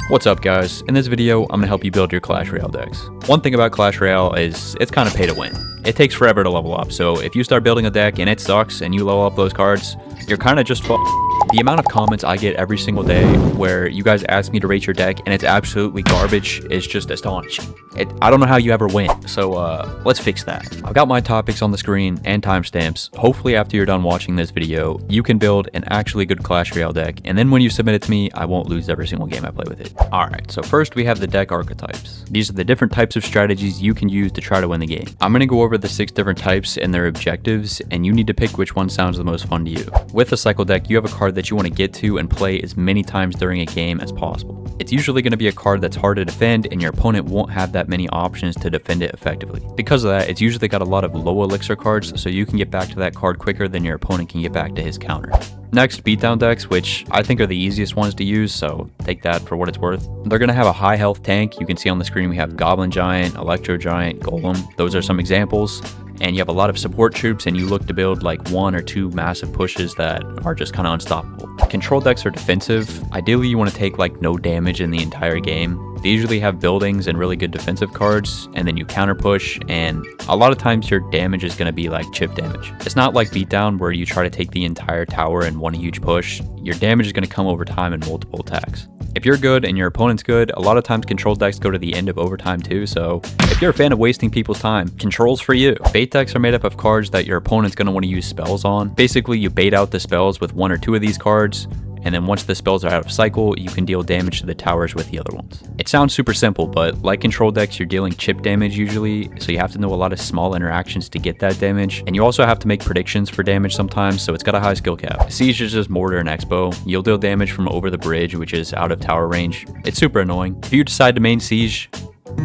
What's up guys, in this video I'm going to help you build your Clash Royale decks. One thing about Clash Royale is it's kind of pay to win. It takes forever to level up, so if you start building a deck and it sucks and you level up those cards, you're kind of just The amount of comments I get every single day where you guys ask me to rate your deck and it's absolutely garbage is just astonishing. I don't know how you ever win, so let's fix that. I've got my topics on the screen and timestamps. Hopefully after you're done watching this video, you can build an actually good Clash Royale deck, and then when you submit it to me, I won't lose every single game I play with it. Alright, so first we have the deck archetypes. These are the different types of strategies you can use to try to win the game. I'm going to go over the 6 different types and their objectives, and you need to pick which one sounds the most fun to you. With a cycle deck, you have a card that you want to get to and play as many times during a game as possible. It's usually going to be a card that's hard to defend, and your opponent won't have that many options to defend it effectively. Because of that, it's usually got a lot of low elixir cards, so you can get back to that card quicker than your opponent can get back to his counter. Next, beatdown decks, which I think are the easiest ones to use, so take that for what it's worth. They're going to have a high health tank. You can see on the screen we have Goblin Giant, Electro Giant, Golem. Those are some examples. And you have a lot of support troops, and you look to build like 1 or 2 massive pushes that are just kind of unstoppable. Control decks are defensive. Ideally, you want to take like no damage in the entire game. They usually have buildings and really good defensive cards, and then you counter push, and a lot of times your damage is going to be like chip damage. It's not like beatdown where you try to take the entire tower in one huge push. Your damage is going to come over time in multiple attacks. If you're good and your opponent's good, a lot of times control decks go to the end of overtime too, so if you're a fan of wasting people's time, control's for you. Bait decks are made up of cards that your opponent's going to want to use spells on. Basically, you bait out the spells with 1 or 2 of these cards, and then once the spells are out of cycle, you can deal damage to the towers with the other ones. It sounds super simple, but like control decks, you're dealing chip damage usually, so you have to know a lot of small interactions to get that damage, and you also have to make predictions for damage sometimes, so it's got a high skill cap. Siege is just Mortar and Expo. You'll deal damage from over the bridge, which is out of tower range. It's super annoying. If you decide to main Siege,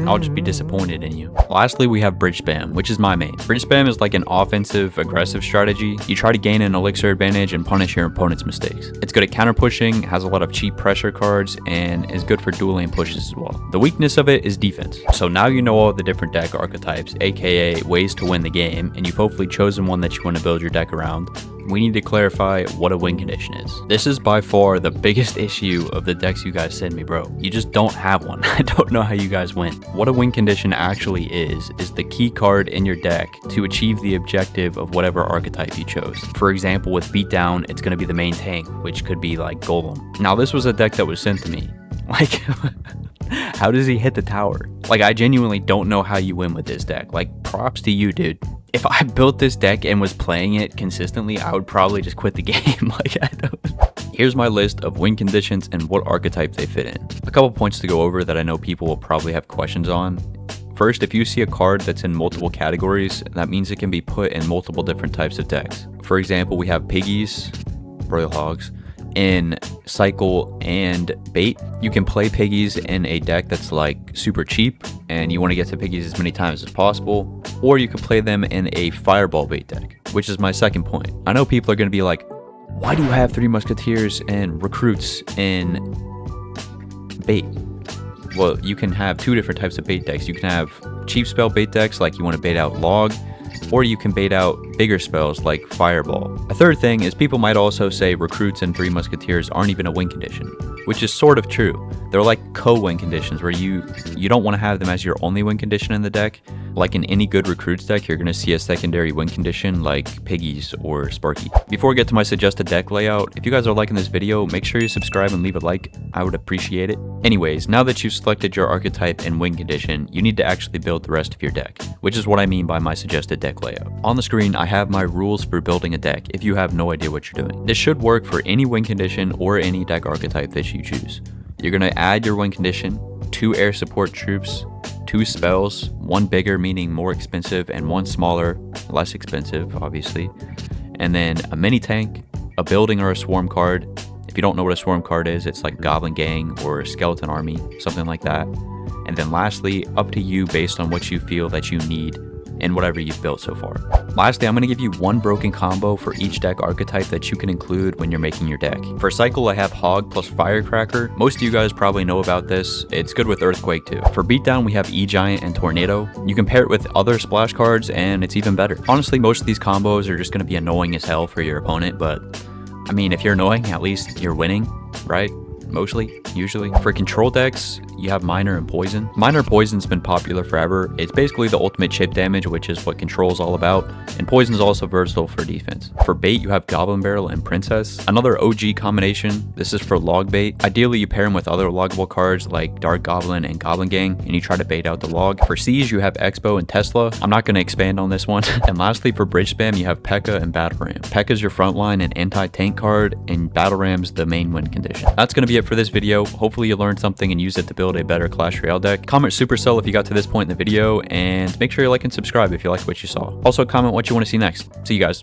I'll just be disappointed in you. Lastly, we have Bridge Spam, which is my main. Bridge Spam is like an offensive, aggressive strategy. You try to gain an elixir advantage and punish your opponent's mistakes. It's good at counter pushing, has a lot of cheap pressure cards, and is good for dueling pushes as well. The weakness of it is defense. So now you know all the different deck archetypes, aka ways to win the game, and you've hopefully chosen one that you want to build your deck around. We need to clarify what a win condition is. This is by far the biggest issue of the decks you guys send me, bro. You just don't have one. I don't know how you guys win. What a win condition actually is the key card in your deck to achieve the objective of whatever archetype you chose. For example, with beatdown, it's going to be the main tank, which could be like Golem. Now, this was a deck that was sent to me. Like, how does he hit the tower? Like, I genuinely don't know how you win with this deck. Like, props to you, dude. If I built this deck and was playing it consistently, I would probably just quit the game. Like, I don't. Here's my list of win conditions and what archetype they fit in. A couple points to go over that I know people will probably have questions on. First, if you see a card that's in multiple categories, that means it can be put in multiple different types of decks. For example, we have Piggies, Royal Hogs, in cycle and bait. You can play Piggies in a deck that's like super cheap and you want to get to Piggies as many times as possible, or you can play them in a fireball bait deck, which is my second point. I know people are going to be like, why do you have 3 Musketeers and recruits in bait? Well, you can have 2 different types of bait decks. You can have cheap spell bait decks like you want to bait out Log, or you can bait out bigger spells like Fireball. A third thing is people might also say recruits and 3 Musketeers aren't even a win condition, which is sort of true. They're like co-win conditions where you don't want to have them as your only win condition in the deck. Like in any good recruits deck, you're going to see a secondary win condition like Piggies or Sparky. Before we get to my suggested deck layout, if you guys are liking this video, make sure you subscribe and leave a like. I would appreciate it. Anyways, now that you've selected your archetype and win condition, you need to actually build the rest of your deck, which is what I mean by my suggested deck layout. On the screen, I have my rules for building a deck if you have no idea what you're doing. This should work for any win condition or any deck archetype that you choose. You're going to add your win condition, 2 air support troops, 2 spells, 1 bigger meaning more expensive and 1 smaller, less expensive obviously, and then a mini tank, a building or a swarm card. If you don't know what a swarm card is, it's like Goblin Gang or a Skeleton Army, something like that. And then lastly, up to you based on what you feel that you need in whatever you've built so far. Lastly, I'm going to give you 1 broken combo for each deck archetype that you can include when you're making your deck. For cycle, I have Hog plus Firecracker. Most of you guys probably know about this. It's good with Earthquake too. For beatdown, we have E-Giant and Tornado. You can pair it with other splash cards and it's even better. Honestly, most of these combos are just going to be annoying as hell for your opponent, but I mean, if you're annoying, at least you're winning, right? usually. For control decks, you have Miner and Poison. Miner Poison's been popular forever. It's basically the ultimate chip damage, which is what Control's all about, and Poison's also versatile for defense. For bait, you have Goblin Barrel and Princess. Another OG combination, this is for log bait. Ideally, you pair them with other loggable cards like Dark Goblin and Goblin Gang, and you try to bait out the log. For Siege, you have Expo and Tesla. I'm not going to expand on this one. And lastly, for bridge spam, you have P.E.K.K.A. and Battle Ram. P.E.K.K.A. is your frontline and anti-tank card, and Battle Ram's the main win condition. That's going to be it for this video. Hopefully you learned something and use it to build a better Clash Royale deck. Comment Supercell if you got to this point in the video, and make sure you like and subscribe if you like what you saw. Also comment what you want to see next. See you guys.